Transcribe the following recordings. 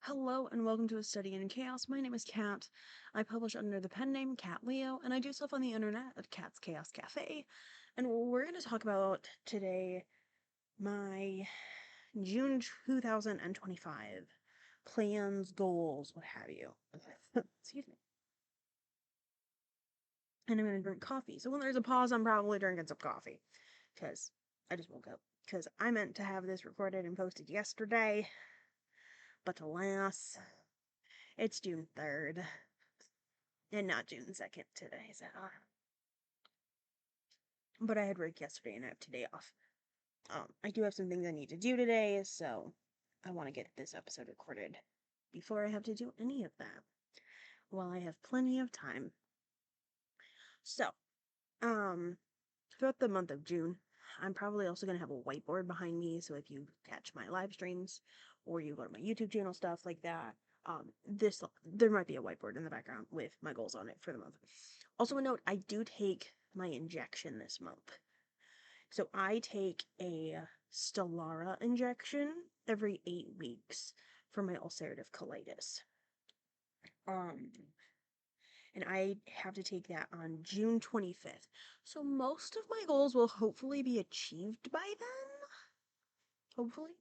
Hello and welcome to A Study in Chaos. My name is Kat. I publish under the pen name Cat Leo, and I do stuff on the internet at KatsChaosCafe. And we're going to talk about today my June 2025 plans, goals, what have you. Excuse me. And I'm going to drink coffee. So when there's a pause, I'm probably drinking some coffee because I just woke up. Because I meant to have this recorded and posted yesterday, but alas, it's June 3rd. And not June 2nd today, so. But I had work yesterday and I have today off. I do have some things I need to do today, so I want to get this episode recorded before I have to do any of that, while I have plenty of time. So, throughout the month of June, I'm probably also going to have a whiteboard behind me, so if you catch my live streams, or you go to my YouTube channel, stuff like that, there might be a whiteboard in the background with my goals on it for the month. Also a note, I do take my injection this month. So I take a Stellara injection every 8 weeks for my ulcerative colitis. Um, and I have to take that on June 25th. So most of my goals will hopefully be achieved by then. Hopefully.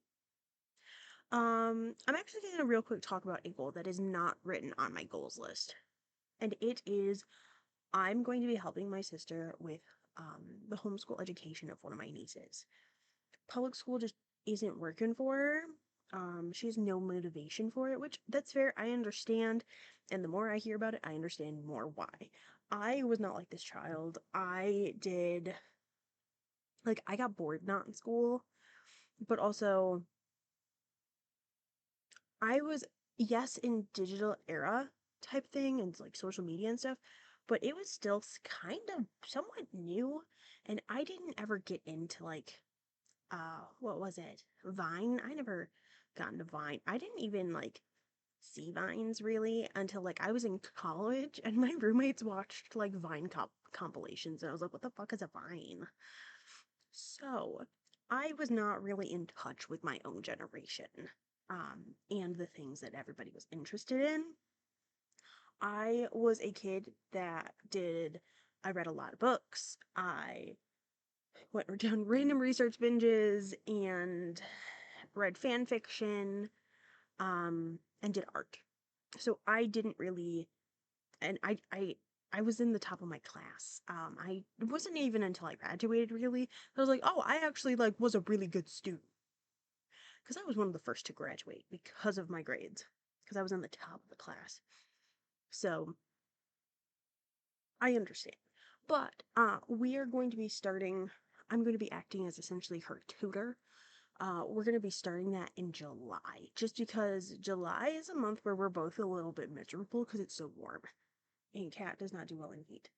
I'm actually going to real quick talk about a goal that is not written on my goals list. And it is I'm going to be helping my sister with the homeschool education of one of my nieces. Public school just isn't working for her. She has no motivation for it, which that's fair. I understand. And the more I hear about it, I understand more why. I was not like this child. I got bored not in school, but also I was, yes, in digital era type thing and like social media and stuff, but it was still kind of somewhat new. And I didn't ever get into what was it? Vine? I never got into Vine. I didn't even see Vines really until I was in college and my roommates watched Vine compilations and I was like, what the fuck is a Vine? So I was not really in touch with my own generation and the things that everybody was interested in. I was a kid I read a lot of books. I went down random research binges and read fan fiction, and did art. So I didn't really, and I was in the top of my class. It wasn't even until I graduated really. I was like, oh, I actually was a really good student because I was one of the first to graduate because of my grades because I was in the top of the class. So I understand. But we are going to be starting. I'm going to be acting as essentially her tutor. We're going to be starting that in July, just because July is a month where we're both a little bit miserable because it's so warm, and Cat does not do well in heat.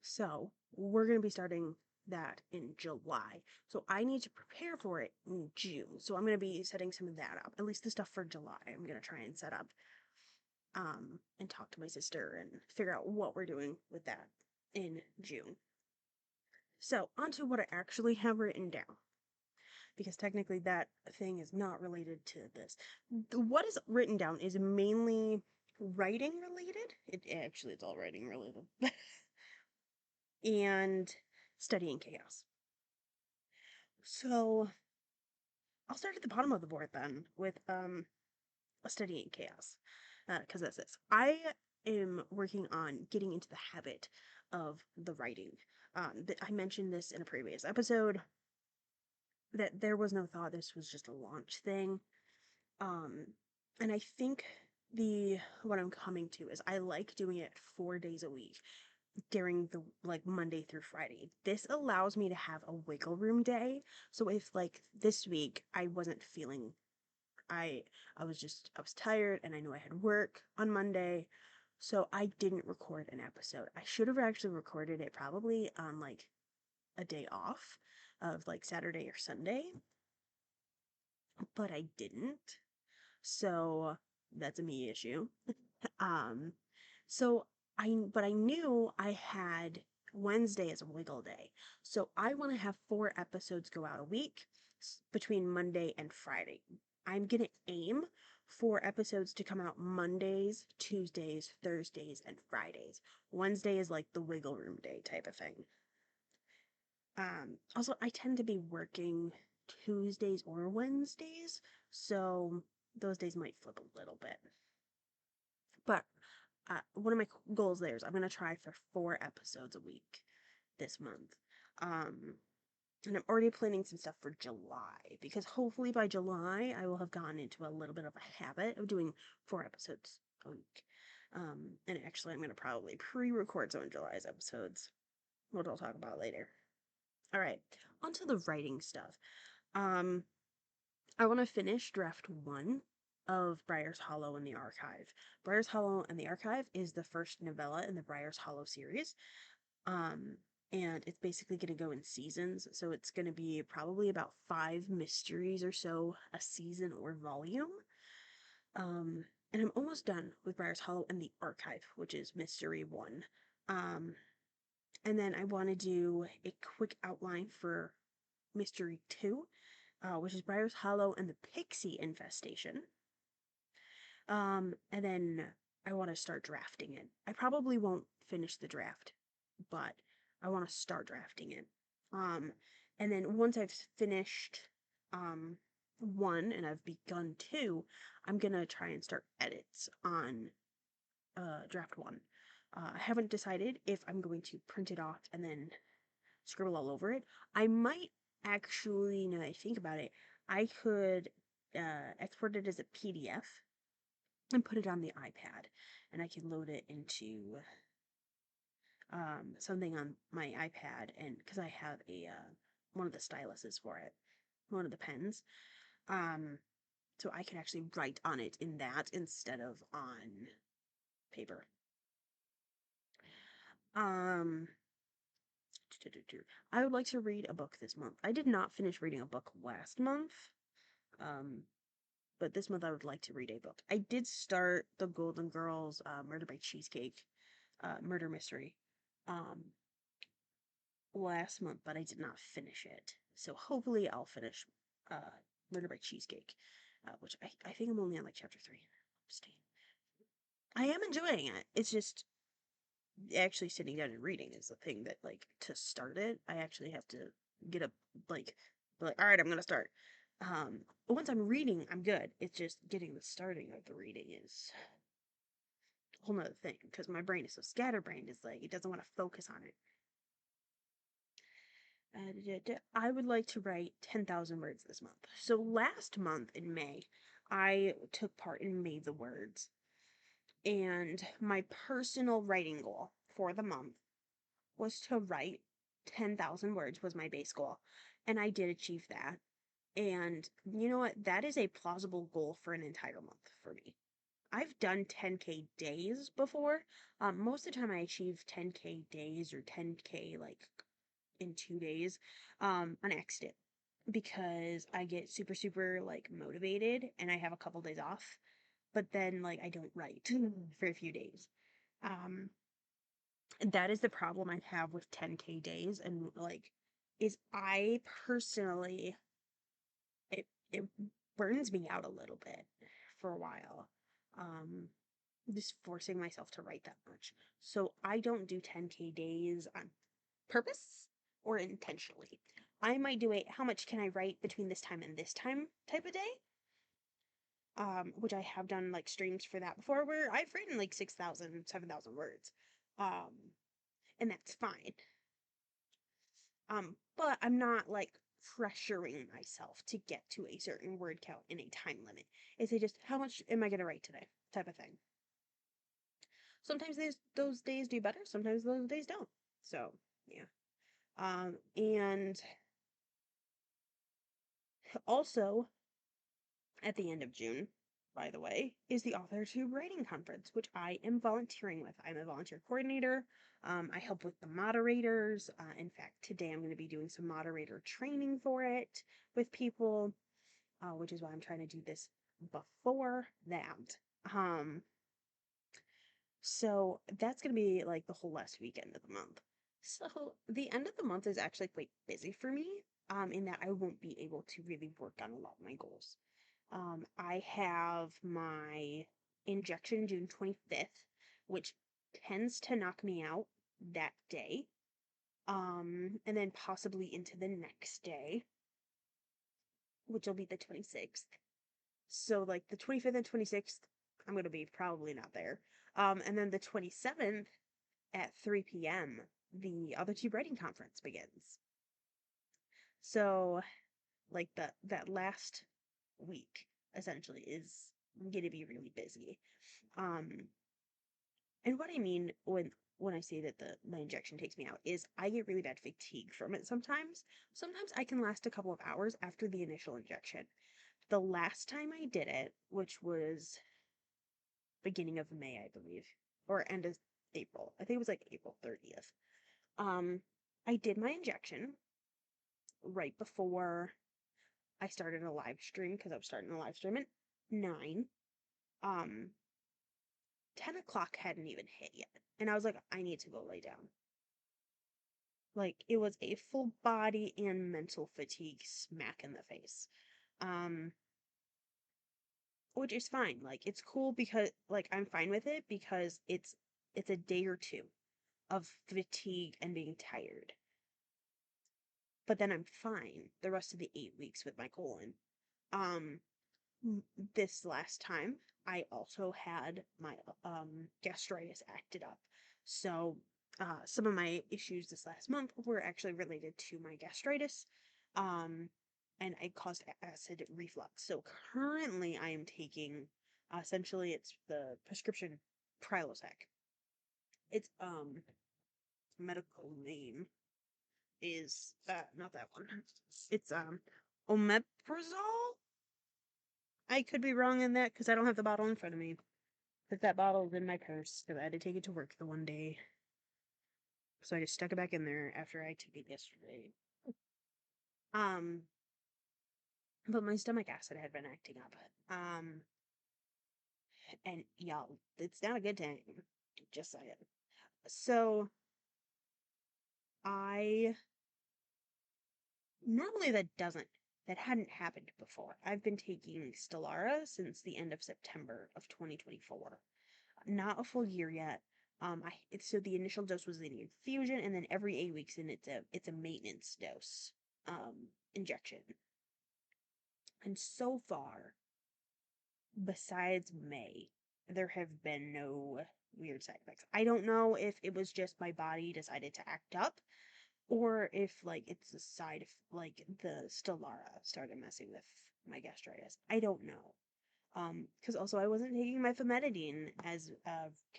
So we're going to be starting that in July. So I need to prepare for it in June. So I'm going to be setting some of that up, at least the stuff for July. I'm going to try and set up and talk to my sister and figure out what we're doing with that in June. So, onto what I actually have written down, because technically that thing is not related to this. What is written down is mainly writing related. It's all writing related. And studying chaos. So, I'll start at the bottom of the board then with studying chaos. Because that's this. I am working on getting into the habit of the writing. I mentioned this in a previous episode that there was no thought this was just a launch thing. Um, and I think what I'm coming to is I like doing it 4 days a week during the Monday through Friday. This allows me to have a wiggle room day. So if this week I wasn't feeling I I was tired and I knew I had work on Monday, so I didn't record an episode. I should have actually recorded it probably on a day off of Saturday or Sunday, but I didn't. So that's a me issue. Um, so I knew I had Wednesday as a wiggle day. So I want to have 4 episodes go out a week between Monday and Friday. I'm gonna aim for episodes to come out Mondays, Tuesdays, Thursdays, and Fridays. Wednesday is like the wiggle room day type of thing. Also, I tend to be working Tuesdays or Wednesdays, so those days might flip a little bit. But one of my goals there is I'm gonna try for 4 episodes a week this month. Um, and I'm already planning some stuff for July because hopefully by July I will have gone into a little bit of a habit of doing 4 episodes a week. And actually, I'm gonna probably pre-record some of July's episodes, which I'll talk about later. All right, onto the writing stuff. Um, I want to finish draft one of Briar's Hollow and the Archive. Briar's Hollow and the Archive is the first novella in the Briar's Hollow series. Um, and it's basically going to go in seasons. So it's going to be probably about 5 mysteries or so a season or volume. And I'm almost done with Briar's Hollow and the Archive, which is mystery one. Um, and then I want to do a quick outline for mystery two, which is Briar's Hollow and the Pixie Infestation. And then I want to start drafting it. I probably won't finish the draft, but I want to start drafting it. Um, and then once I've finished um one and I've begun two, I'm gonna try and start edits on draft one. I haven't decided if I'm going to print it off and then scribble all over it. I might actually, now that I think about it, I could export it as a PDF and put it on the iPad, and I can load it into something on my iPad, and because I have a one of the styluses for it, one of the pens, um, so I can actually write on it in that instead of on paper. Um, I would like to read a book this month. I did not finish reading a book last month. Um, but this month I would like to read a book. I did start the Golden Girls Murder by Cheesecake murder mystery um, last month, but I did not finish it. So hopefully I'll finish uh, Murder by Cheesecake, which I think I'm only on like chapter 3. I am enjoying it. It's just actually sitting down and reading is the thing that, like, to start it, I actually have to get up, like, all right, I'm gonna start. Once I'm reading, I'm good. It's just getting the starting of the reading is a whole nother thing because my brain is so scatterbrained. It's like it doesn't want to focus on it. I would like to write 10,000 words this month. So last month in May, I took part in May the Words, and my personal writing goal for the month was to write 10,000 words was my base goal. And I did achieve that. And you know what? That is a plausible goal for an entire month for me. I've done 10K days before. Most of the time I achieve 10K days or 10K like in 2 days on accident because I get super, super like motivated and I have a couple days off, but then like I don't write for a few days. Um, that is the problem I have with 10K days and like is I personally it burns me out a little bit for a while. Um just forcing myself to write that much. So I don't do 10K days on purpose or intentionally. I might do a how much can I write between this time and this time type of day. Which I have done like streams for that before where I've written like 6,000, 7,000 words. Um, and that's fine. But I'm not like pressuring myself to get to a certain word count in a time limit. It's a just how much am I gonna write today type of thing. Sometimes those days do better, sometimes those days don't. So yeah. And also at the end of June, by the way, is the AuthorTube Writing Conference, which I am volunteering with. I'm a volunteer coordinator. I help with the moderators. In fact, today I'm going to be doing some moderator training for it with people, which is why I'm trying to do this before that. So that's going to be like the whole last weekend of the month. So the end of the month is actually quite busy for me, in that I won't be able to really work on a lot of my goals. I have my injection June 25th, which tends to knock me out that day. And then possibly into the next day, which will be the 26th. So like the 25th and 26th, I'm gonna be probably not there. And then the 27th at 3 p.m., the Other Two Writing Conference begins. So like that last week essentially is gonna be really busy. Um, and what I mean when I say that the my injection takes me out is I get really bad fatigue from it sometimes. Sometimes I can last a couple of hours after the initial injection. The last time I did it, which was beginning of May, I believe, or end of April. I think it was like April 30th. Um, I did my injection right before I started a live stream because I was starting a live stream at 9. Um, 10 o'clock hadn't even hit yet. And I was like, I need to go lay down. Like, it was a full body and mental fatigue smack in the face. Um, which is fine. Like, it's cool because, like, I'm fine with it because it's a day or two of fatigue and being tired. But then I'm fine the rest of the 8 weeks with my colon. Um, this last time, I also had my gastritis acted up. So, some of my issues this last month were actually related to my gastritis. Um, and it caused acid reflux. So currently I am taking essentially it's the prescription Prilosec. Its medical name is not that one. It's omeprazole. I could be wrong in that because I don't have the bottle in front of me. But that bottle is in my purse because I had to take it to work the one day. So I just stuck it back in there after I took it yesterday. Um, but my stomach acid had been acting up. And y'all, it's not a good time. Just saying. So I normally that hadn't happened before. I've been taking Stellara since the end of September of 2024. Not a full year yet. So the initial dose was the infusion, and then every 8 weeks, and it's a maintenance dose injection. And so far, besides May, there have been no weird side effects. I don't know if it was just my body decided to act up, or if like it's the side of like the Stellara started messing with my gastritis. I don't know. Because also I wasn't taking my famotidine as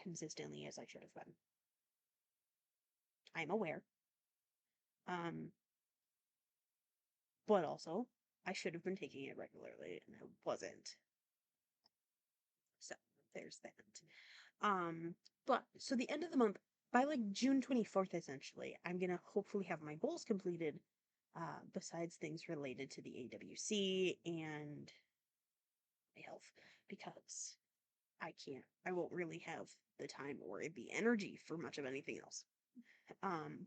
consistently as I should have been. I'm aware. Um, but also I should have been taking it regularly and I wasn't. So there's that. But so the end of the month, by like June 24th, essentially, I'm gonna hopefully have my goals completed, besides things related to the AWC and my health, because I won't really have the time or the energy for much of anything else.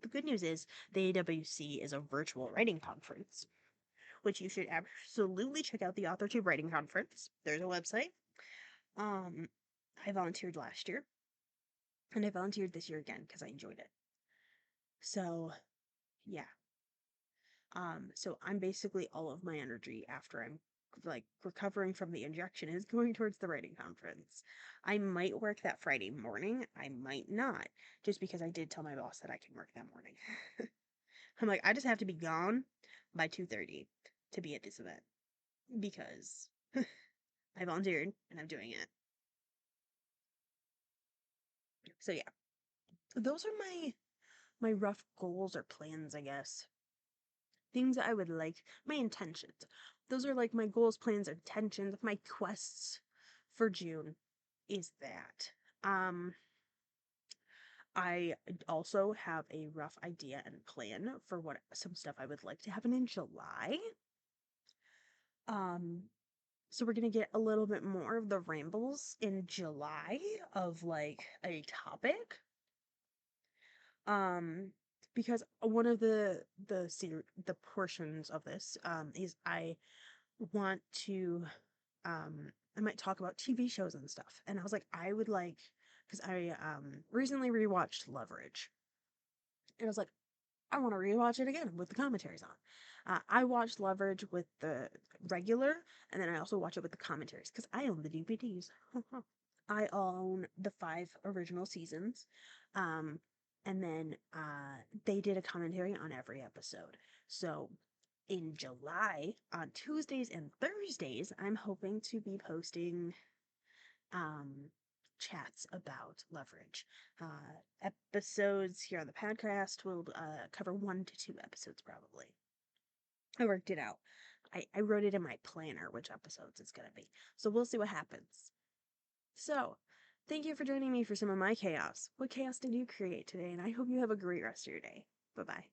The good news is the AWC is a virtual writing conference, which you should absolutely check out the AuthorTube Writing Conference. There's a website. Um, I volunteered last year, and I volunteered this year again because I enjoyed it. So, yeah. So I'm basically all of my energy after I'm like recovering from the injection is going towards the writing conference. I might work that Friday morning. I might not, just because I did tell my boss that I can work that morning. I'm like, I just have to be gone by 2:30 to be at this event because I volunteered and I'm doing it. So yeah, those are my rough goals or plans, I guess. Things that I would like, my intentions. Those are like my goals, plans, intentions, my quests for June is that. Um, I also have a rough idea and plan for what some stuff I would like to happen in July. Um, so we're gonna get a little bit more of the rambles in July of like a topic. Um, because one of the portions of this is I want to I might talk about TV shows and stuff. And I was like, I would like, because I recently rewatched Leverage, and I was like, I want to rewatch it again with the commentaries on. I watched Leverage with the regular, and then I also watch it with the commentaries because I own the DVDs. I own the 5 original seasons, um, and then they did a commentary on every episode. So in July, on Tuesdays and Thursdays, I'm hoping to be posting um, chats about Leverage. Episodes here on the podcast will cover 1 to 2 episodes probably. I worked it out. I wrote it in my planner which episodes it's going to be. So we'll see what happens. So, thank you for joining me for some of my chaos. What chaos did you create today? And I hope you have a great rest of your day. Bye bye.